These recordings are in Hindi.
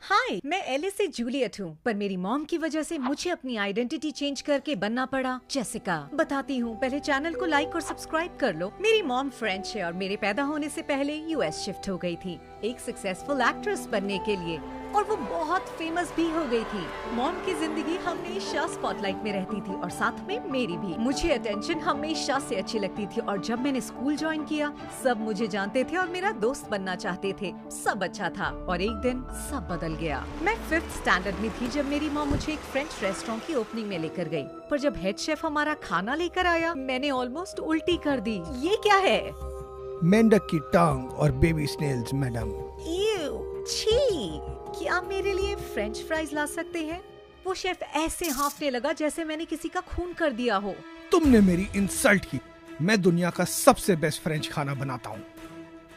हाय, मैं एलिस से जूलियट हूँ, पर मेरी मॉम की वजह से मुझे अपनी आइडेंटिटी चेंज करके बनना पड़ा जेसिका। बताती हूँ, पहले चैनल को लाइक और सब्सक्राइब कर लो। मेरी मॉम फ्रेंच है और मेरे पैदा होने से पहले यूएस शिफ्ट हो गई थी एक सक्सेसफुल एक्ट्रेस बनने के लिए, और वो बहुत फेमस भी हो गई थी। मॉम की जिंदगी हमेशा स्पॉटलाइट में रहती थी और साथ में मेरी भी। मुझे अटेंशन हमेशा से अच्छी लगती थी और जब मैंने स्कूल ज्वाइन किया सब मुझे जानते थे और मेरा दोस्त बनना चाहते थे। सब अच्छा था और एक दिन सब बदल गया। मैं 5th स्टैंडर्ड में थी जब मेरी मॉम मुझे एक फ्रेंच रेस्टोरेंट की ओपनिंग में लेकर गई, पर जब हेड शेफ हमारा खाना लेकर आया मैंने ऑलमोस्ट उल्टी कर दी। ये क्या है? मेंढक की टांग और बेबी स्नेल्स मैडम। छी! क्या मेरे लिए फ्रेंच फ्राइज ला सकते हैं? वो शेफ ऐसे हाँफने लगा जैसे मैंने किसी का खून कर दिया हो। तुमने मेरी इंसल्ट की। मैं दुनिया का सबसे बेस्ट फ्रेंच खाना बनाता हूँ।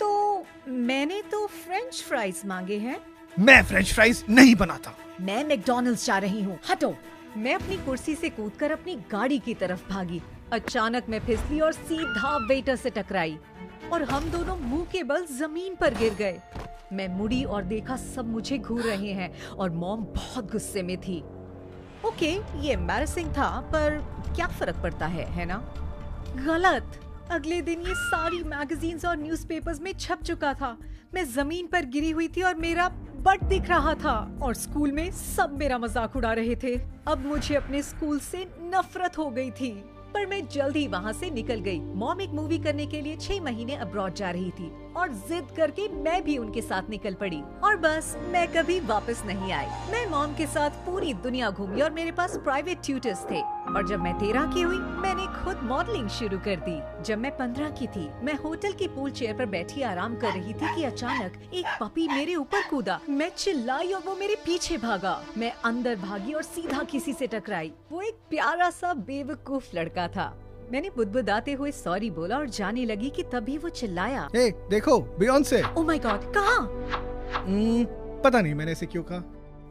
तो मैंने तो फ्रेंच फ्राइज मांगे हैं। मैं फ्रेंच फ्राइज नहीं बनाता। मैं मैकडॉनल्ड्स जा रही हूँ, हटो। मैं अपनी कुर्सी से कूदकर अपनी गाड़ी की तरफ भागी। अचानक मैं फिसली और सीधा वेटर से टकराई और हम दोनों मुंह के बल जमीन पर गिर गए। मैं मुड़ी और देखा सब मुझे घूर रहे हैं और मॉम बहुत गुस्से में थी। ओके, ये एम्बैरेसिंग था, पर क्या फर्क पड़ता है ना? गलत। अगले दिन ये सारी मैगजीन्स और न्यूज़पेपर्स में छप चुका था। मैं जमीन पर गिरी हुई थी और मेरा बट दिख रहा था और स्कूल में सब मेरा मजाक उड़ा रहे थे। अब मुझे अपने स्कूल से नफरत हो गई थी, पर मैं जल्द ही वहाँ से निकल गई। मॉम एक मूवी करने के लिए 6 महीने अब्रॉड जा रही थी और जिद करके मैं भी उनके साथ निकल पड़ी और बस मैं कभी वापस नहीं आई। मैं मॉम के साथ पूरी दुनिया घूमी और मेरे पास प्राइवेट ट्यूटर्स थे और जब मैं 13 की हुई मैंने खुद मॉडलिंग शुरू कर दी। जब मैं 15 की थी मैं होटल की पूल चेयर पर बैठी आराम कर रही थी कि अचानक एक पपी मेरे ऊपर कूदा। मैं चिल्लाई और वो मेरे पीछे भागा। मैं अंदर भागी और सीधा किसी से टकराई। वो एक प्यारा सा बेवकूफ लड़का था। मैंने बुदबुदाते हुए सॉरी बोला और जाने लगी कि तभी वो चिल्लाया, हे, देखो बियॉन्से। ओह माय गॉड, कहाँ? पता नहीं मैंने इसे क्यों कहा।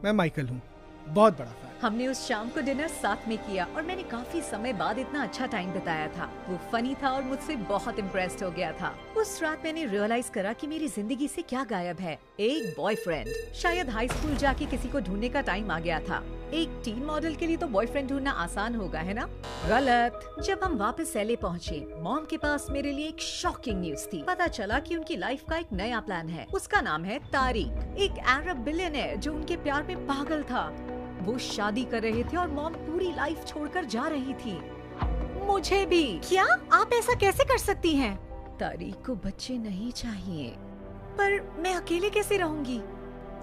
मैं माइकल हूँ, बहुत बड़ा फैन। हमने उस शाम को डिनर साथ में किया और मैंने काफी समय बाद इतना अच्छा टाइम बिताया था। वो फनी था और मुझसे बहुत इम्प्रेस्ड हो गया था। उस रात मैंने रियलाइज करा कि मेरी जिंदगी से क्या गायब है। एक बॉयफ्रेंड। शायद हाई स्कूल जाके किसी को ढूंढने का टाइम आ गया था। एक टीन मॉडल के लिए तो बॉयफ्रेंड ढूंढना आसान होगा, है ना? गलत। जब हम वापस एलए पहुँचे, मॉम के पास मेरे लिए एक शॉकिंग न्यूज थी। पता चला कि उनकी लाइफ का एक नया प्लान है। उसका नाम है तारिक, एक अरब बिलियनर जो उनके प्यार में पागल था। वो शादी कर रहे थे और मॉम पूरी लाइफ छोड़कर जा रही थी। मुझे भी। क्या आप ऐसा कैसे कर सकती हैं? तारिक को बच्चे नहीं चाहिए। पर मैं अकेले कैसे रहूंगी?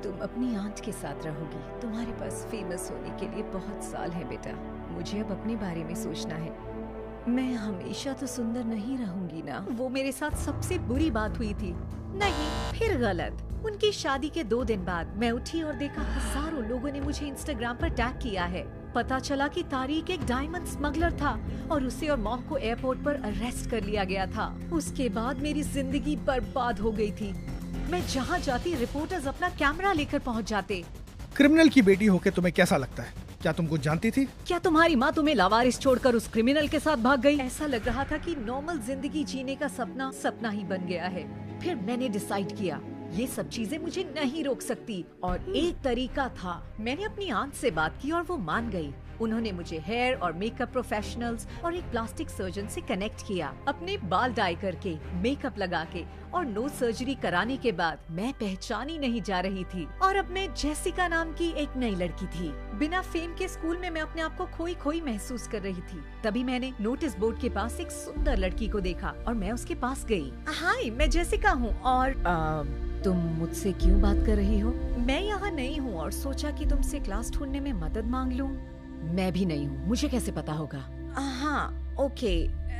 तुम अपनी आंट के साथ रहोगी। तुम्हारे पास फेमस होने के लिए बहुत साल है बेटा। मुझे अब अपने बारे में सोचना है। मैं हमेशा तो सुंदर नहीं रहूंगी ना। वो मेरे साथ सबसे बुरी बात हुई थी। नहीं, फिर गलत। उनकी शादी के 2 दिन बाद मैं उठी और देखा हजारों लोगों ने मुझे इंस्टाग्राम पर टैग किया है। पता चला कि तारिक एक डायमंड स्मगलर था और उसे और मॉम को एयरपोर्ट पर अरेस्ट कर लिया गया था। उसके बाद मेरी जिंदगी बर्बाद हो गई थी। मैं जहाँ जाती रिपोर्टर्स अपना कैमरा लेकर पहुँच जाते। क्रिमिनल की बेटी होके तुम्हें कैसा लगता है? क्या तुम कुछ जानती थी? क्या तुम्हारी माँ तुम्हें लावारिस छोड़कर उस क्रिमिनल के साथ भाग गई? ऐसा लग रहा था कि नॉर्मल जिंदगी जीने का सपना सपना ही बन गया है। फिर मैंने डिसाइड किया ये सब चीजें मुझे नहीं रोक सकती और एक तरीका था। मैंने अपनी आंट से बात की और वो मान गई। उन्होंने मुझे हेयर और मेकअप प्रोफेशनल्स और एक प्लास्टिक सर्जन से कनेक्ट किया। अपने बाल डाई करके, मेकअप लगा के और नोज सर्जरी कराने के बाद मैं पहचानी नहीं जा रही थी और अब मैं जेसिका नाम की एक नई लड़की थी। बिना फेम के स्कूल में मैं अपने आप को खोई खोई महसूस कर रही थी। तभी मैंने नोटिस बोर्ड के पास एक सुंदर लड़की को देखा और मैं उसके पास गई। हाय, मैं जेसिका हूँ और तुम मुझसे क्यों बात कर रही हो? मैं यहाँ नई हूँ और सोचा कि तुमसे क्लास ढूंढने में मदद मांग लूँ। मैं भी नहीं हूँ, मुझे कैसे पता होगा? हाँ, ओके,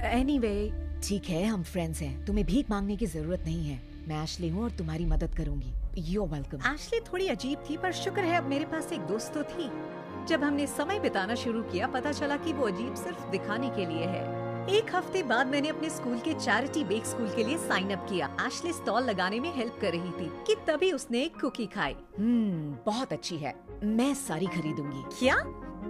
एनीवे, ठीक है, हम फ्रेंड्स हैं। तुम्हें भीख मांगने की जरूरत नहीं है। मैं एशली हूँ और तुम्हारी मदद करूंगी। You're welcome। एशली थोड़ी अजीब थी, पर शुक्र है अब मेरे पास एक दोस्त तो थी। जब हमने समय बिताना शुरू किया पता चला कि वो अजीब सिर्फ दिखाने के लिए है। एक हफ्ते बाद मैंने अपने स्कूल के चैरिटी बेक स्कूल के लिए साइन अप किया। एशली स्टॉल लगाने में हेल्प कर रही थी कि तभी उसने एक कुकी खाई। बहुत अच्छी है, मैं सारी खरीदूंगी। क्या?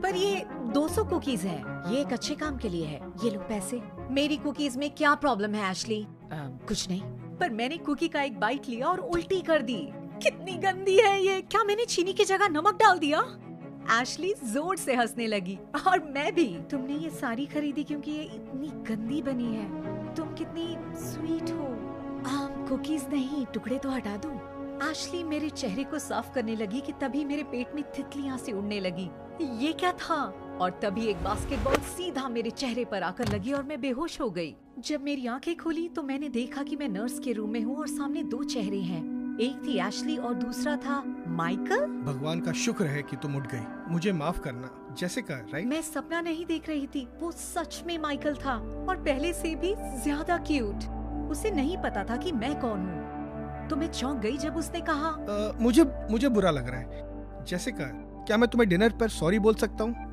पर ये 200 कुकीज हैं। ये एक अच्छे काम के लिए है। ये लो पैसे। मेरी कुकीज में क्या प्रॉब्लम है एशली? कुछ नहीं। पर मैंने कुकी का एक बाइट लिया और उल्टी कर दी। कितनी गंदी है ये। क्या मैंने चीनी की जगह नमक डाल दिया? एशली जोर से हंसने लगी और मैं भी। तुमने ये सारी खरीदी क्योंकि ये इतनी गंदी बनी है। तुम कितनी स्वीट हो। कुकीज नहीं, टुकड़े तो हटा दो। एशली मेरे चेहरे को साफ करने लगी कि तभी मेरे पेट में तितलियां से उड़ने लगी। ये क्या था? और तभी एक बास्केटबॉल सीधा मेरे चेहरे पर आकर लगी और मैं बेहोश हो गई। जब मेरी आंखें खुली तो मैंने देखा कि मैं नर्स के रूम में हूँ और सामने दो चेहरे हैं। एक थी एशली और दूसरा था माइकल। भगवान का शुक्र है कि तुम उठ गई। मुझे माफ करना जेसिका, राइट? मैं सपना नहीं देख रही थी, वो सच में माइकल था और पहले से भी ज्यादा क्यूट। उसे नहीं पता था कि मैं कौन हूँ, तो मैं चौंक गई जब उसने कहा मुझे बुरा लग रहा है। जेसिका, क्या मैं तुम्हें डिनर पर सॉरी बोल सकता हूँ?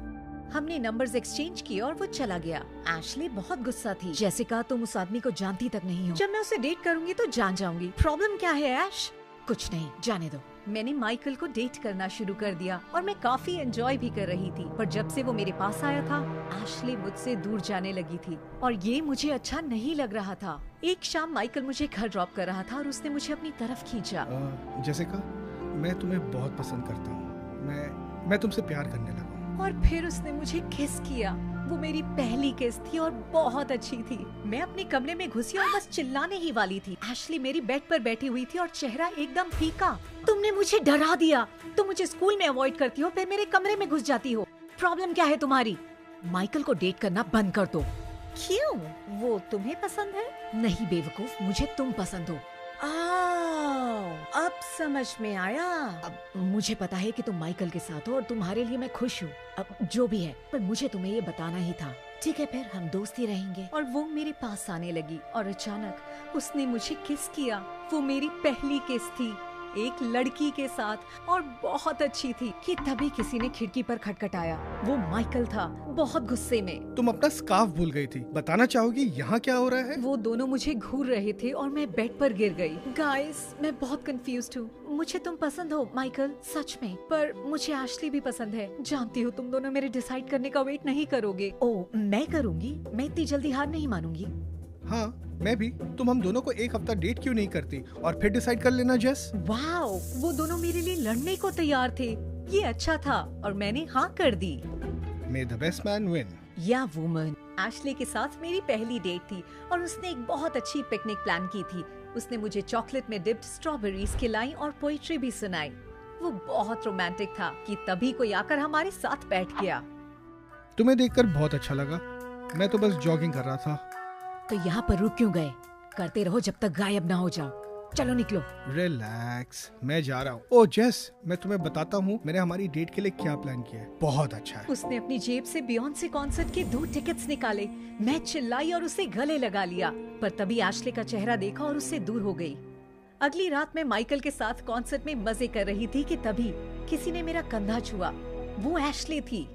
हमने नंबर्स एक्सचेंज किए और वो चला गया। एशली बहुत गुस्सा थी। जेसिका, तुम उस आदमी को जानती तक नहीं हो। जब मैं उसे डेट करूंगी तो जान जाऊंगी। प्रॉब्लम क्या है ऐश? कुछ नहीं, जाने दो। मैंने माइकल को डेट करना शुरू कर दिया और मैं काफी एंजॉय भी कर रही थी। पर जब से वो मेरे पास आया था, एशली मुझसे दूर जाने लगी थी और ये मुझे अच्छा नहीं लग रहा था। एक शाम माइकल मुझे घर ड्रॉप कर रहा था और उसने मुझे अपनी तरफ खींचा। जेसिका, मैं तुम्हें बहुत पसंद करता हूँ। मैं तुमसे प्यार करने लगा। और फिर उसने मुझे किस किया। वो मेरी पहली किस थी और बहुत अच्छी थी। मैं अपने कमरे में घुसी और बस चिल्लाने ही वाली थी। एशली मेरी बेड पर बैठी हुई थी और चेहरा एकदम फीका। तुमने मुझे डरा दिया। तुम मुझे स्कूल में अवॉइड करती हो, फिर मेरे कमरे में घुस जाती हो। प्रॉब्लम क्या है तुम्हारी? माइकल को डेट करना बंद कर दो। क्यों? वो तुम्हें पसंद है? नहीं बेवकूफ, मुझे तुम पसंद हो। अब समझ में आया। अब मुझे पता है कि तुम माइकल के साथ हो और तुम्हारे लिए मैं खुश हूँ। अब जो भी है, पर मुझे तुम्हें ये बताना ही था। ठीक है, फिर हम दोस्त ही रहेंगे। और वो मेरे पास आने लगी और अचानक उसने मुझे किस किया। वो मेरी पहली किस थी, एक लड़की के साथ, और बहुत अच्छी थी कि तभी किसी ने खिड़की पर खटखटाया। वो माइकल था, बहुत गुस्से में। तुम अपना स्कार्फ भूल गई थी। बताना चाहोगी यहाँ क्या हो रहा है? वो दोनों मुझे घूर रहे थे और मैं बेड पर गिर गई। गाइस, मैं बहुत कंफ्यूज्ड हूँ। मुझे तुम पसंद हो माइकल, सच में, पर मुझे एशली भी पसंद है। जानती हो तुम दोनों मेरे डिसाइड करने का वेट नहीं करोगे। ओह, मैं करूँगी। मैं इतनी जल्दी हार नहीं मानूंगी। हाँ, मैं भी। तुम हम दोनों को एक हफ्ता डेट क्यों नहीं करती और फिर डिसाइड कर लेना जेस? वाओ, वो दोनों मेरे लिए लड़ने को तैयार थे। ये अच्छा था और मैंने हाँ कर दी। May the best man win. या वुमन। एशली के साथ मेरी पहली डेट थी और उसने एक बहुत अच्छी पिकनिक प्लान की थी। उसने मुझे चॉकलेट में डिप्ड स्ट्रॉबेरीज खिलाई और पोइट्री भी सुनाई। वो बहुत रोमांटिक था कि तभी कोई आकर हमारे साथ बैठ गया। तुम्हें देखकर बहुत अच्छा लगा। मैं तो बस जॉगिंग कर रहा था। तो यहाँ पर रुक क्यों गए? करते रहो जब तक गायब ना हो जाओ। चलो निकलो। रिलैक्स, मैं जा रहा हूँ। ओह जेस, मैं तुम्हें बताता हूँ मैंने हमारी डेट के लिए क्या प्लान किया है। बहुत अच्छा है। उसने अपनी जेब से बियॉन्से कॉन्सर्ट के 2 टिकट्स निकाले। मैं चिल्लाई और उसे गले लगा लिया, पर तभी एशली का चेहरा देखा और उससे दूर हो गई। अगली रात मैं माइकल के साथ कॉन्सर्ट में मजे कर रही थी कि तभी किसी ने मेरा कंधा छुआ। वो एशली थी।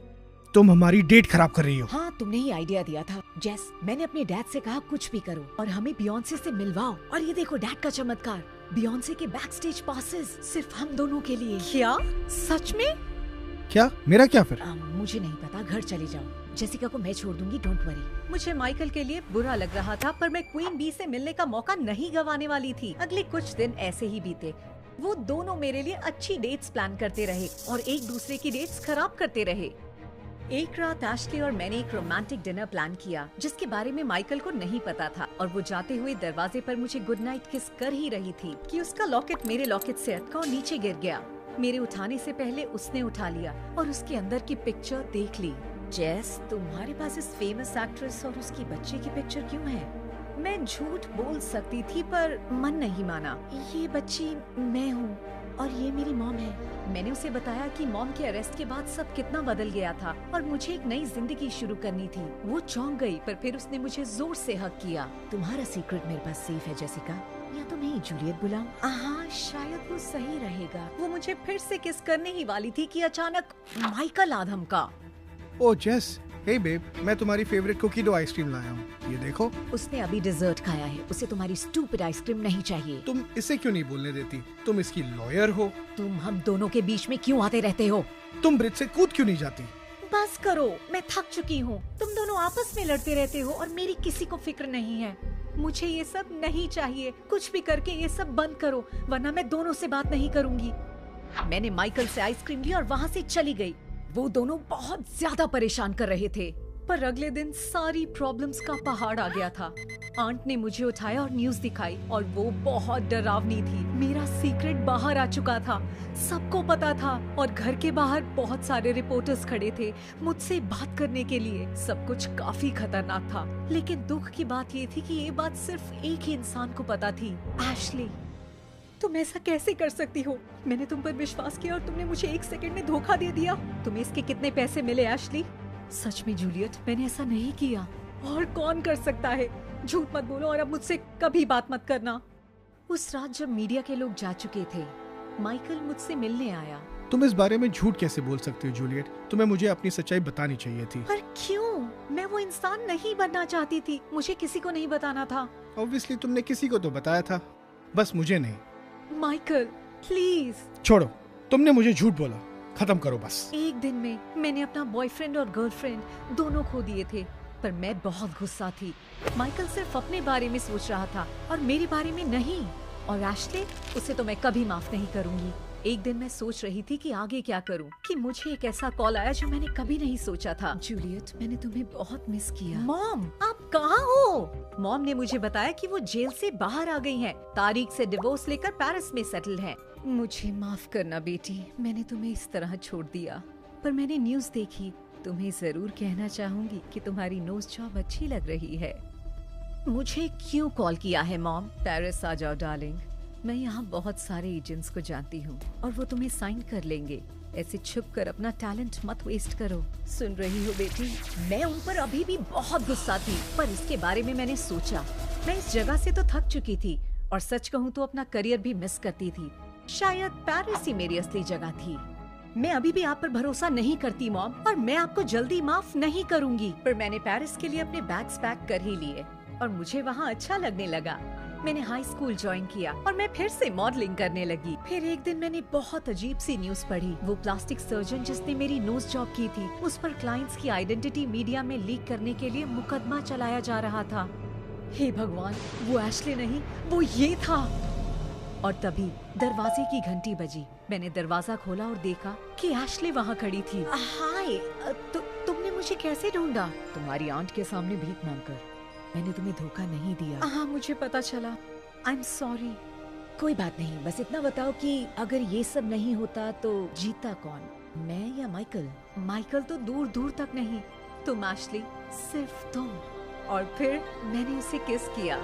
तुम हमारी डेट खराब कर रही हो। हाँ, तुमने ही आइडिया दिया था जेस। मैंने अपने डैड से कहा कुछ भी करो और हमें बियॉन्से से मिलवाओ। और ये देखो डैड का चमत्कार, बियॉन्से के बैक स्टेज पासेस सिर्फ हम दोनों के लिए। क्या? सच में? क्या? मेरा क्या फिर? मुझे नहीं पता, घर चले जाओ। जेसिका को मैं छोड़ दूंगी, डोंट वरी। मुझे माइकल के लिए बुरा लग रहा था, पर मैं क्वीन बी से मिलने का मौका नहीं गंवाने वाली थी। अगले कुछ दिन ऐसे ही बीते। वो दोनों मेरे लिए अच्छी डेट्स प्लान करते रहे और एक दूसरे की डेट्स खराब करते रहे। एक रात एशली और मैंने एक रोमांटिक डिनर प्लान किया जिसके बारे में माइकल को नहीं पता था, और वो जाते हुए दरवाजे पर मुझे गुड नाइट किस कर ही रही थी कि उसका लॉकेट मेरे लॉकेट से अटका और नीचे गिर गया। मेरे उठाने से पहले उसने उठा लिया और उसके अंदर की पिक्चर देख ली। जेस, तुम्हारे पास इस फेमस एक्ट्रेस और उसकी बच्चे की पिक्चर क्यों है? मैं झूठ बोल सकती थी पर मन नहीं माना। ये बच्ची मैं हूँ और ये मेरी मॉम है। मैंने उसे बताया कि मॉम के अरेस्ट के बाद सब कितना बदल गया था और मुझे एक नई जिंदगी शुरू करनी थी। वो चौंक गई, पर फिर उसने मुझे जोर से हक किया। तुम्हारा सीक्रेट मेरे पास सेफ है जेसिका, या तो मैं जूलियट बुलाऊं? हाँ, शायद वो सही रहेगा। वो मुझे फिर से किस करने ही वाली थी कि अचानक माइकल आ धमका। ओह जेस, हे बेब, मैं तुम्हारी फेवरेट कुकी डो आइसक्रीम लाया हूँ, ये देखो। उसने अभी डिजर्ट खाया है, उसे तुम्हारी स्टूपिड आइसक्रीम नहीं चाहिए। तुम इसे क्यों नहीं बोलने देती? तुम इसकी लॉयर हो। तुम हम दोनों के बीच में क्यों आते रहते हो? तुम ब्रिज से कूद क्यों नहीं जाती? बस करो, मैं थक चुकी हूँ। तुम दोनों आपस में लड़ते रहते हो और मेरी किसी को फिक्र नहीं है। मुझे ये सब नहीं चाहिए। कुछ भी करके ये सब बंद करो, वरना मैं दोनों से बात नहीं करूंगी। मैंने माइकल से आइसक्रीम ली और वहाँ से चली गई। वो दोनों बहुत ज्यादा परेशान कर रहे थे। पर अगले दिन सारी प्रॉब्लम्स का पहाड़ आ गया था। आंट ने मुझे उठाया और न्यूज दिखाई और वो बहुत डरावनी थी। मेरा सीक्रेट बाहर आ चुका था, सबको पता था और घर के बाहर बहुत सारे रिपोर्टर्स खड़े थे मुझसे बात करने के लिए। सब कुछ काफी खतरनाक था, लेकिन दुख की बात ये थी कि ये बात सिर्फ एक ही इंसान को पता थी, एशली। तुम ऐसा कैसे कर सकती हो? मैंने तुम पर विश्वास किया और तुमने मुझे 1 सेकंड में धोखा दे दिया। तुम्हें इसके कितने पैसे मिले एशली? सच में जूलियट, मैंने ऐसा नहीं किया। और कौन कर सकता है? झूठ मत बोलो और अब मुझसे कभी बात मत करना। उस रात जब मीडिया के लोग जा चुके थे, माइकल मुझसे मिलने आया। तुम इस बारे में झूठ कैसे बोल सकती हो जूलियट? तुम्हें मुझे अपनी सच्चाई बतानी चाहिए थी। पर क्यों? मैं वो इंसान नहीं बनना चाहती थी। मुझे किसी को नहीं बताना था। ऑब्वियसली तुमने किसी को तो बताया था, बस मुझे नहीं। Michael please. छोड़ो, तुमने मुझे झूठ बोला, खत्म करो बस। एक दिन में मैंने अपना बॉयफ्रेंड और गर्लफ्रेंड दोनों खो दिए थे, पर मैं बहुत गुस्सा थी। माइकल सिर्फ अपने बारे में सोच रहा था और मेरे बारे में नहीं। और एशले, उसे तो मैं कभी माफ नहीं करूंगी। एक दिन मैं सोच रही थी कि आगे क्या करूं कि मुझे एक ऐसा कॉल आया जो मैंने कभी नहीं सोचा था। जूलियट, मैंने तुम्हें बहुत मिस किया। मॉम, आप कहाँ हो? मॉम ने मुझे बताया कि वो जेल से बाहर आ गई हैं। तारीख से डिवोर्स लेकर पेरिस में सेटल हैं। मुझे माफ करना बेटी, मैंने तुम्हें इस तरह छोड़ दिया। पर मैंने न्यूज देखी। तुम्हें जरूर कहना चाहूंगी कि तुम्हारी नोज जॉब अच्छी लग रही है। मुझे क्यों कॉल किया है मॉम? पेरिस आ जाओ डार्लिंग। मैं यहाँ बहुत सारे एजेंट्स को जानती हूँ और वो तुम्हें साइन कर लेंगे। ऐसे छुप कर अपना टैलेंट मत वेस्ट करो। सुन रही हो बेटी? मैं उन पर अभी भी बहुत गुस्सा थी, पर इसके बारे में मैंने सोचा। मैं इस जगह से तो थक चुकी थी और सच कहूँ तो अपना करियर भी मिस करती थी। शायद पेरिस ही मेरी असली जगह थी। मैं अभी भी आप पर भरोसा नहीं करती मॉम, और मैं आपको जल्दी माफ नहीं करूंगी। पर मैंने पेरिस के लिए अपने बैग्स पैक कर ही लिए और मुझे वहाँ अच्छा लगने लगा। मैंने हाई स्कूल ज्वाइन किया और मैं फिर से मॉडलिंग करने लगी। फिर एक दिन मैंने बहुत अजीब सी न्यूज पढ़ी। वो प्लास्टिक सर्जन जिसने मेरी नोज जॉब की थी, उस पर क्लाइंट्स की आइडेंटिटी मीडिया में लीक करने के लिए मुकदमा चलाया जा रहा था। हे भगवान, वो एशले नहीं, वो ये था। और तभी दरवाजे की घंटी बजी। मैंने दरवाजा खोला और देखा कि एशले वहाँ खड़ी थी। हाय, तुमने मुझे कैसे ढूंढा? तुम्हारी आंट के सामने भीख मांगकर। मैंने तुम्हें धोखा नहीं दिया। हाँ, मुझे पता चला। I am sorry. कोई बात नहीं, बस इतना बताओ कि अगर ये सब नहीं होता तो जीता कौन, मैं या माइकल? माइकल तो दूर दूर तक नहीं, तुम एशली, सिर्फ तुम। और फिर मैंने उसे किस किया।